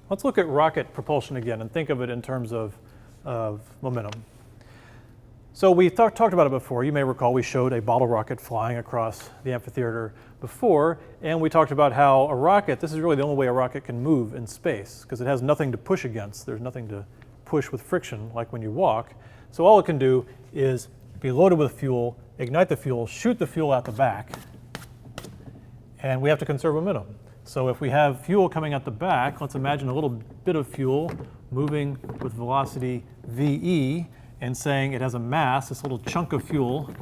Let's look at rocket propulsion again and think of it in terms of momentum. So we talked about it before. You may recall we showed a bottle rocket flying across the amphitheater before, and we talked about how a rocket, this is really the only way a rocket can move in space, because it has nothing to push against. There's nothing to push with friction like when you walk. So all it can do is be loaded with fuel, ignite the fuel, shoot the fuel out the back, and we have to conserve momentum. So if we have fuel coming out the back, let's imagine a little bit of fuel moving with velocity VE and saying it has a mass, this little chunk of fuel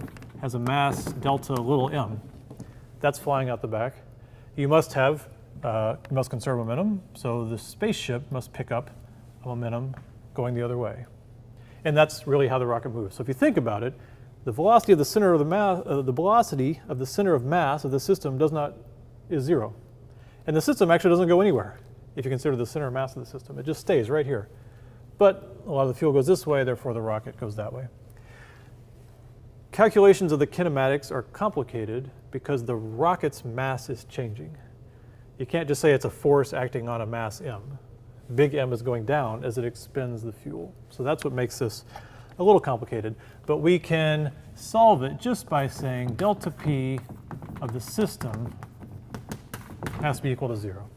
has a mass delta little m. That's flying out the back. You must conserve momentum, so the spaceship must pick up a momentum going the other way. And that's really how the rocket moves. So if you think about it, the velocity of the center of the mass, the velocity of the center of mass of the system is 0. And the system actually doesn't go anywhere if you consider the center of mass of the system. It just stays right here. But a lot of the fuel goes this way, therefore the rocket goes that way. Calculations of the kinematics are complicated because the rocket's mass is changing. You can't just say it's a force acting on a mass m. Big M is going down as it expends the fuel. So that's what makes this a little complicated. But we can solve it just by saying delta P of the system has to be equal to 0.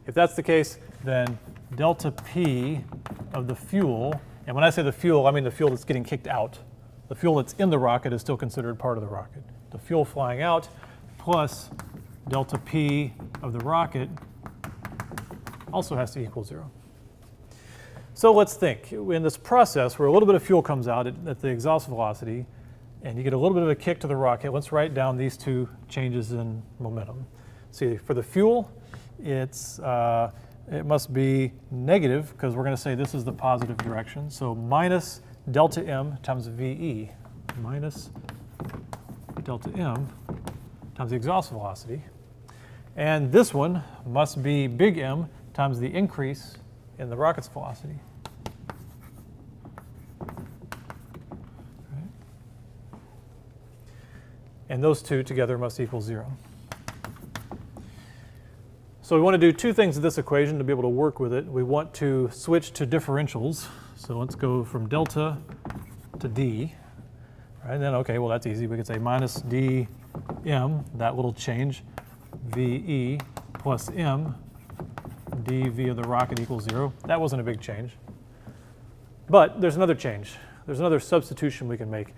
If that's the case, then delta P of the fuel, and when I say the fuel, I mean the fuel that's getting kicked out. The fuel that's in the rocket is still considered part of the rocket. The fuel flying out plus delta P of the rocket also has to equal 0. So let's think. In this process where a little bit of fuel comes out at the exhaust velocity and you get a little bit of a kick to the rocket, let's write down these two changes in momentum. See, for the fuel, it must be negative because we're going to say this is the positive direction. So minus delta M times VE, minus delta M times the exhaust velocity. And this one must be big M times the increase in the rocket's velocity. Right. And those two together must equal 0. So we want to do two things in this equation to be able to work with it. We want to switch to differentials. So let's go from delta to d. Right, and then, okay, well, that's easy. We could say minus dm, that little change, VE plus m, dv of the rocket equals 0. That wasn't a big change. But there's another change. There's another substitution we can make.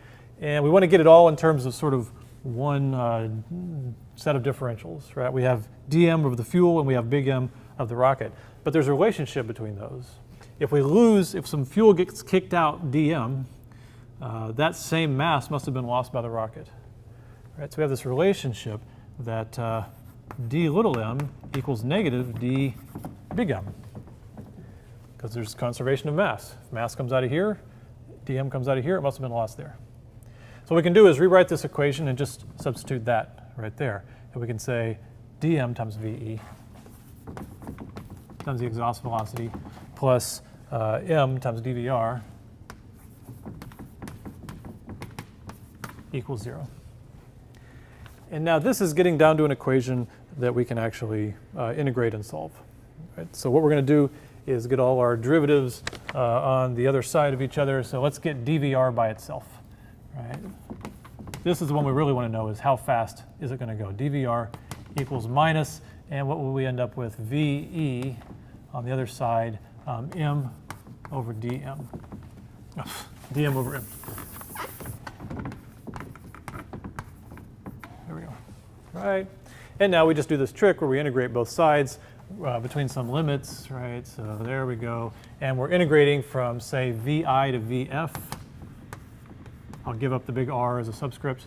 And we want to get it all in terms of sort of one set of differentials, right? We have dm of the fuel and we have big M of the rocket. But there's a relationship between those. If some fuel gets kicked out dm, that same mass must have been lost by the rocket. Right? So we have this relationship that d little m equals negative d big M, because there's conservation of mass. If mass comes out of here, dm comes out of here, it must have been lost there. So what we can do is rewrite this equation and just substitute that right there. And we can say dm times VE times the exhaust velocity plus m times dvr equals 0. And now this is getting down to an equation that we can actually integrate and solve. Right? So what we're going to do is get all our derivatives on the other side of each other. So let's get dvr by itself. Right? This is the one we really want to know, is how fast is it going to go. dvr equals minus, and what will we end up with? VE on the other side, m over dm. dm over m. There we go. Right. And now we just do this trick where we integrate both sides between some limits, right? So there we go. And we're integrating from, say, VI to VF. I'll give up the big R as a subscript.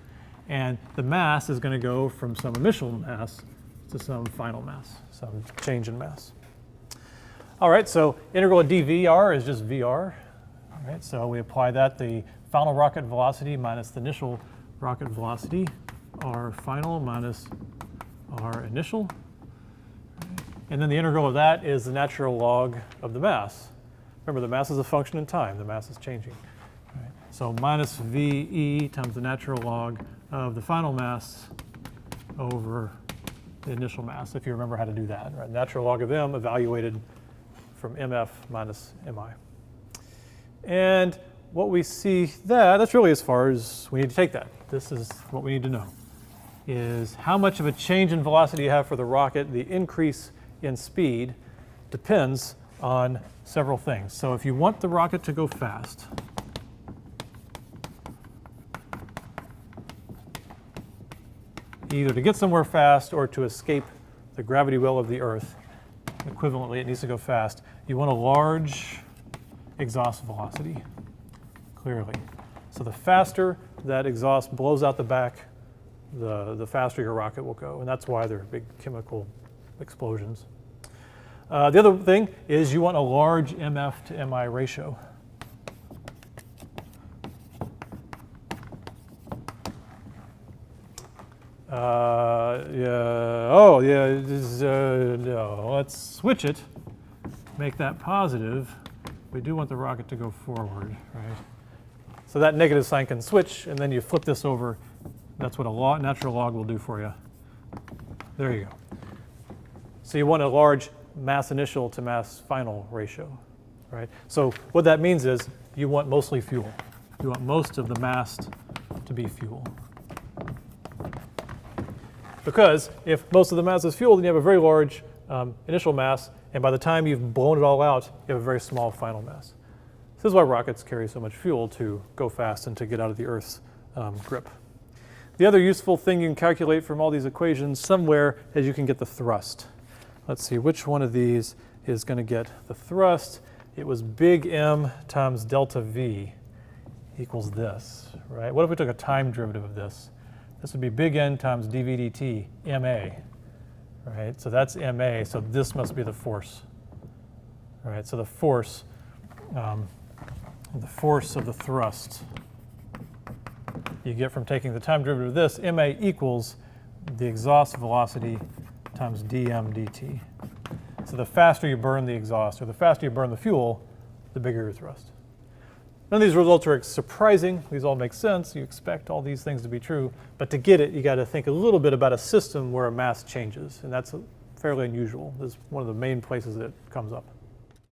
And the mass is going to go from some initial mass to some final mass, some change in mass. All right, so integral of dVr is just VR. All right, so we apply that, the final rocket velocity minus the initial rocket velocity, R final minus R initial. And then the integral of that is the natural log of the mass. Remember, the mass is a function in time. The mass is changing. Right. So minus VE times the natural log of the final mass over the initial mass, if you remember how to do that. Right. Natural log of m evaluated from mf minus mi. And what we see that's really as far as we need to take that. This is what we need to know, is how much of a change in velocity you have for the rocket. The increase in speed depends on several things. So if you want the rocket to go fast, either to get somewhere fast or to escape the gravity well of the Earth, equivalently it needs to go fast, you want a large exhaust velocity, clearly. So the faster that exhaust blows out the back, the faster your rocket will go, and that's why they're big chemical explosions. The other thing is you want a large MF to MI ratio. No, let's switch it, make that positive. We do want the rocket to go forward, right? So that negative sign can switch, and then you flip this over. That's what a natural log will do for you. There you go. So you want a large mass initial to mass final ratio, right? So what that means is you want mostly fuel. You want most of the mass to be fuel. Because if most of the mass is fuel, then you have a very large initial mass, and by the time you've blown it all out, you have a very small final mass. This is why rockets carry so much fuel, to go fast and to get out of the Earth's grip. The other useful thing you can calculate from all these equations somewhere is you can get the thrust. Let's see, which one of these is going to get the thrust? It was big M times delta V equals this, right? What if we took a time derivative of this? This would be big N times dV dt, ma, right? So that's ma, so this must be the force, right? So the force of the thrust you get from taking the time derivative of this, ma equals the exhaust velocity times dm dt. So the faster you burn the exhaust, or the faster you burn the fuel, the bigger your thrust. None of these results are surprising. These all make sense. You expect all these things to be true. But to get it, you got to think a little bit about a system where a mass changes. And that's fairly unusual. This is one of the main places that it comes up.